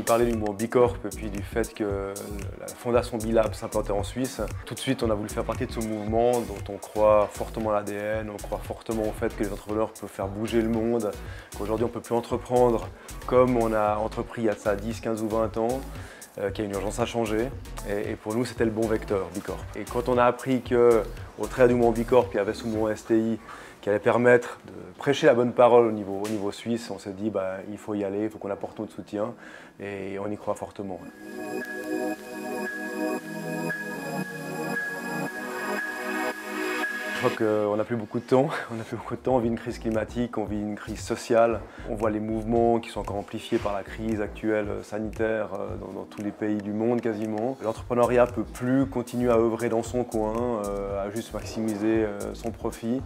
entendu parler du mouvement Bicorp et puis du fait que la fondation Bilab s'implantait en Suisse, tout de suite on a voulu faire partie de ce mouvement dont on croit fortement à l'ADN, on croit fortement au fait que les entrepreneurs peuvent faire bouger le monde, qu'aujourd'hui on ne peut plus entreprendre comme on a entrepris il y a de ça 10, 15 ou 20 ans, qu'il y a une urgence à changer. Et pour nous c'était le bon vecteur, Bicorp. Et quand on a appris qu'au travers du mouvement Bicorp, il y avait ce mouvement STI qui allait permettre de prêcher la bonne parole au niveau suisse, on s'est dit il faut y aller, il faut qu'on apporte notre soutien et on y croit fortement. Je crois qu'on n'a plus beaucoup de temps, on vit une crise climatique, on vit une crise sociale. On voit les mouvements qui sont encore amplifiés par la crise actuelle sanitaire dans tous les pays du monde quasiment. L'entrepreneuriat ne peut plus continuer à œuvrer dans son coin, à juste maximiser son profit.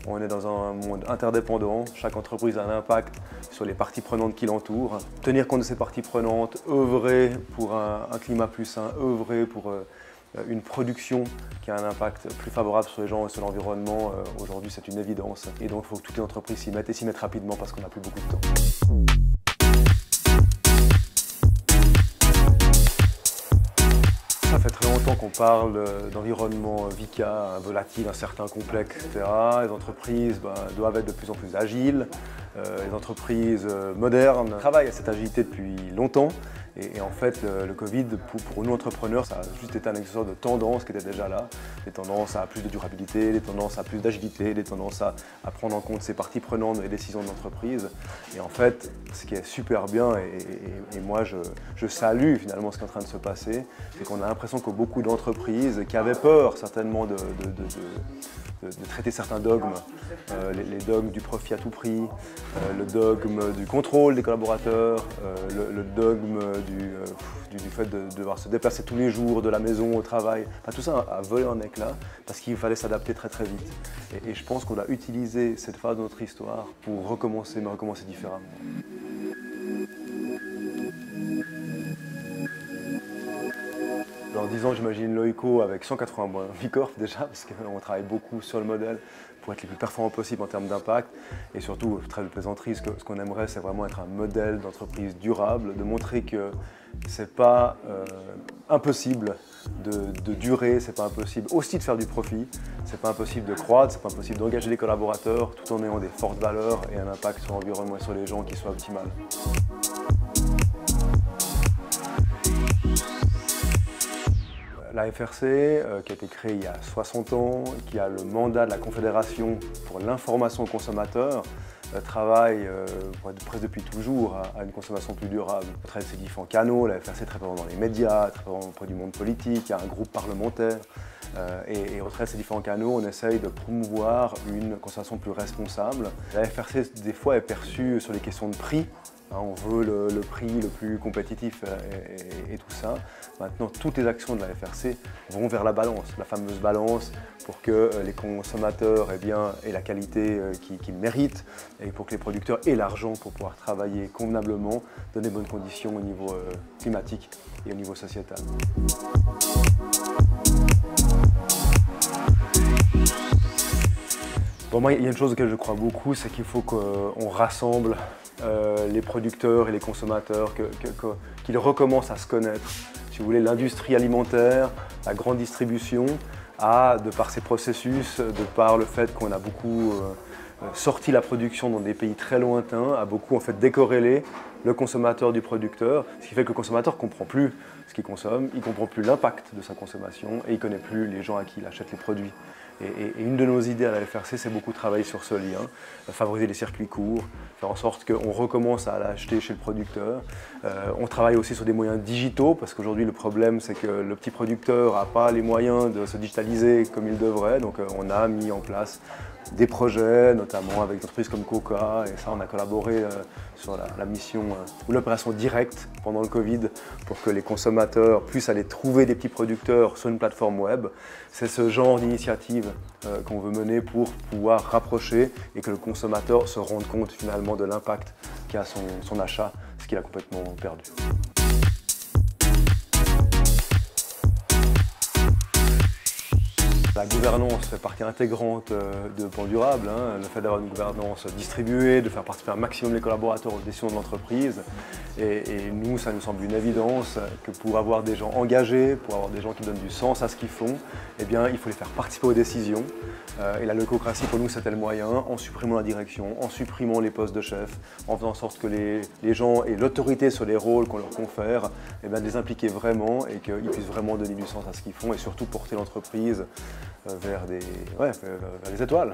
On est dans un monde interdépendant, chaque entreprise a un impact sur les parties prenantes qui l'entourent. Tenir compte de ces parties prenantes, œuvrer pour un climat plus sain, œuvrer pour une production qui a un impact plus favorable sur les gens et sur l'environnement, aujourd'hui c'est une évidence. Et donc il faut que toutes les entreprises s'y mettent et s'y mettent rapidement parce qu'on n'a plus beaucoup de temps. Ça fait très longtemps qu'on parle d'environnement VICA, volatile, incertain, complexe, etc. Les entreprises doivent être de plus en plus agiles. Les entreprises modernes travaillent à cette agilité depuis longtemps. Et en fait, le Covid, pour nous entrepreneurs, ça a juste été un exercice de tendance qui était déjà là. Des tendances à plus de durabilité, des tendances à plus d'agilité, des tendances à prendre en compte ces parties prenantes des décisions de l'entreprise. Et en fait, ce qui est super bien, et moi je salue finalement ce qui est en train de se passer, c'est qu'on a l'impression que beaucoup d'entreprises qui avaient peur certainement de traiter certains dogmes, les dogmes du profit à tout prix, le dogme du contrôle des collaborateurs, le dogme du fait de devoir se déplacer tous les jours de la maison au travail. Tout ça a volé en éclats parce qu'il fallait s'adapter très très vite. Et je pense qu'on a utilisé cette phase de notre histoire pour recommencer, mais recommencer différemment. Dans 10 ans, j'imagine Loïco avec 180 mois Bicorp déjà, parce qu'on travaille beaucoup sur le modèle pour être les plus performants possible en termes d'impact. Et surtout, très de plaisanterie, ce qu'on aimerait, c'est vraiment être un modèle d'entreprise durable, de montrer que c'est pas impossible de durer, c'est pas impossible aussi de faire du profit, c'est pas impossible de croître, c'est pas impossible d'engager les collaborateurs tout en ayant des fortes valeurs et un impact sur l'environnement et sur les gens qui soit optimal. La FRC, qui a été créée il y a 60 ans, qui a le mandat de la Confédération pour l'information aux consommateurs, travaille presque depuis toujours à une consommation plus durable. On travaille ces différents canaux, la FRC très présente dans les médias, très présente auprès du monde politique, il y a un groupe parlementaire. Et au travers de ces différents canaux, on essaye de promouvoir une consommation plus responsable. La FRC, des fois, est perçue sur les questions de prix. On veut le prix le plus compétitif et tout ça. Maintenant, toutes les actions de la FRC vont vers la balance, la fameuse balance pour que les consommateurs aient la qualité qu'ils méritent et pour que les producteurs aient l'argent pour pouvoir travailler convenablement dans des bonnes conditions au niveau climatique et au niveau sociétal. Pour moi, il y a une chose auquel je crois beaucoup, c'est qu'il faut qu'on rassemble les producteurs et les consommateurs, qu'ils recommencent à se connaître. Si vous voulez, l'industrie alimentaire, la grande distribution, de par ses processus, de par le fait qu'on a beaucoup sorti la production dans des pays très lointains, a beaucoup en fait décorrélé le consommateur du producteur, ce qui fait que le consommateur ne comprend plus ce qu'il consomme, il ne comprend plus l'impact de sa consommation et il ne connaît plus les gens à qui il achète les produits. Et une de nos idées à la FRC, c'est beaucoup travailler sur ce lien, favoriser les circuits courts, faire en sorte qu'on recommence à l'acheter chez le producteur. On travaille aussi sur des moyens digitaux, parce qu'aujourd'hui le problème c'est que le petit producteur n'a pas les moyens de se digitaliser comme il devrait, donc on a mis en place des projets, notamment avec des entreprises comme Coca, et ça on a collaboré sur la mission ou l'opération directe pendant le Covid pour que les consommateurs puissent aller trouver des petits producteurs sur une plateforme web. C'est ce genre d'initiative qu'on veut mener pour pouvoir rapprocher et que le consommateur se rende compte finalement de l'impact qu'a son achat, ce qu'il a complètement perdu. La la gouvernance fait partie intégrante de Pôle Durable. Le fait d'avoir une gouvernance distribuée, de faire participer un maximum les collaborateurs aux décisions de l'entreprise. Et nous, ça nous semble une évidence que pour avoir des gens engagés, pour avoir des gens qui donnent du sens à ce qu'ils font, eh bien, il faut les faire participer aux décisions. Et la lococratie, pour nous, c'était le moyen, en supprimant la direction, en supprimant les postes de chef, en faisant en sorte que les gens aient l'autorité sur les rôles qu'on leur confère, eh bien, de les impliquer vraiment et qu'ils puissent vraiment donner du sens à ce qu'ils font et surtout porter l'entreprise vers les étoiles.